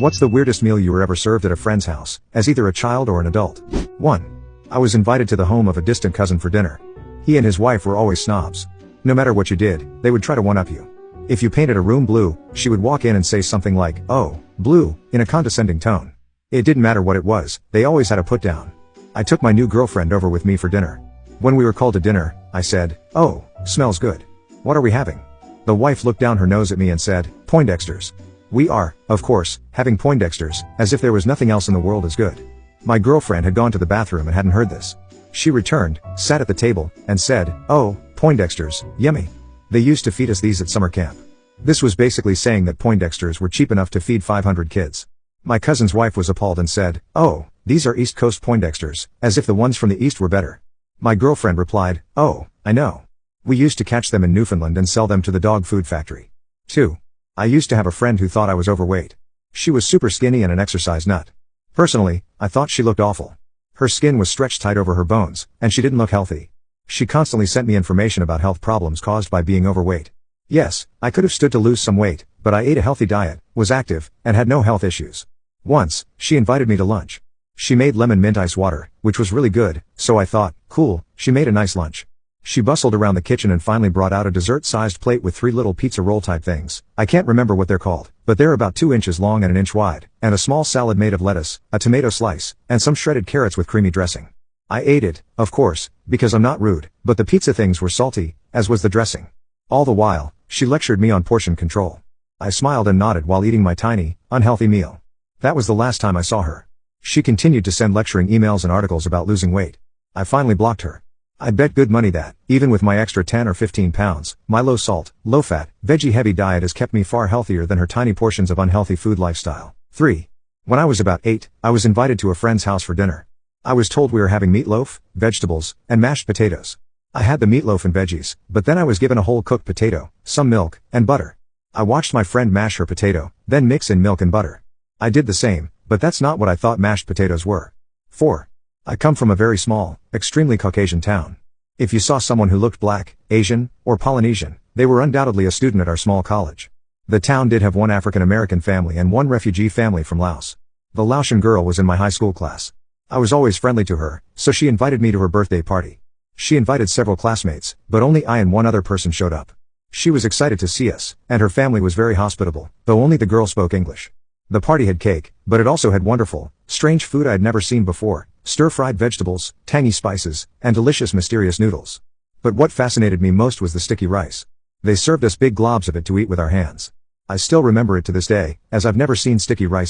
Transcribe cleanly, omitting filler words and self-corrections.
What's the weirdest meal you were ever served at a friend's house, as either a child or an adult? 1. I was invited to the home of a distant cousin for dinner. He and his wife were always snobs. No matter what you did, they would try to one-up you. If you painted a room blue, she would walk in and say something like, "Oh, blue," in a condescending tone. It didn't matter what it was, they always had a put-down. I took my new girlfriend over with me for dinner. When we were called to dinner, I said, "Oh, smells good. What are we having?" The wife looked down her nose at me and said, "Poindexter's." We are, of course, having Poindexter's, as if there was nothing else in the world as good. My girlfriend had gone to the bathroom and hadn't heard this. She returned, sat at the table, and said, "Oh, Poindexter's, yummy. They used to feed us these at summer camp." This was basically saying that Poindexter's were cheap enough to feed 500 kids. My cousin's wife was appalled and said, "Oh, these are East Coast Poindexter's, as if the ones from the East were better." My girlfriend replied, "Oh, I know. We used to catch them in Newfoundland and sell them to the dog food factory." 2. I used to have a friend who thought I was overweight. She was super skinny and an exercise nut. Personally, I thought she looked awful. Her skin was stretched tight over her bones, and she didn't look healthy. She constantly sent me information about health problems caused by being overweight. Yes, I could have stood to lose some weight, but I ate a healthy diet, was active, and had no health issues. Once, she invited me to lunch. She made lemon mint ice water, which was really good, so I thought, cool, she made a nice lunch. She bustled around the kitchen and finally brought out a dessert-sized plate with 3 little pizza roll-type things. I can't remember what they're called, but they're about 2 inches long and an inch wide, and a small salad made of lettuce, a tomato slice, and some shredded carrots with creamy dressing. I ate it, of course, because I'm not rude, but the pizza things were salty, as was the dressing. All the while, she lectured me on portion control. I smiled and nodded while eating my tiny, unhealthy meal. That was the last time I saw her. She continued to send lecturing emails and articles about losing weight. I finally blocked her. I bet good money that, even with my extra 10 or 15 pounds, my low-salt, low-fat, veggie-heavy diet has kept me far healthier than her tiny portions of unhealthy food lifestyle. 3. When I was about 8, I was invited to a friend's house for dinner. I was told we were having meatloaf, vegetables, and mashed potatoes. I had the meatloaf and veggies, but then I was given a whole cooked potato, some milk, and butter. I watched my friend mash her potato, then mix in milk and butter. I did the same, but that's not what I thought mashed potatoes were. 4. I come from a very small, extremely Caucasian town. If you saw someone who looked black, Asian, or Polynesian, they were undoubtedly a student at our small college. The town did have 1 African American family and 1 refugee family from Laos. The Laotian girl was in my high school class. I was always friendly to her, so she invited me to her birthday party. She invited several classmates, but only I and 1 other person showed up. She was excited to see us, and her family was very hospitable, though only the girl spoke English. The party had cake, but it also had wonderful, strange food I had never seen before. Stir-fried vegetables, tangy spices, and delicious mysterious noodles. But what fascinated me most was the sticky rice. They served us big globs of it to eat with our hands. I still remember it to this day, as I've never seen sticky rice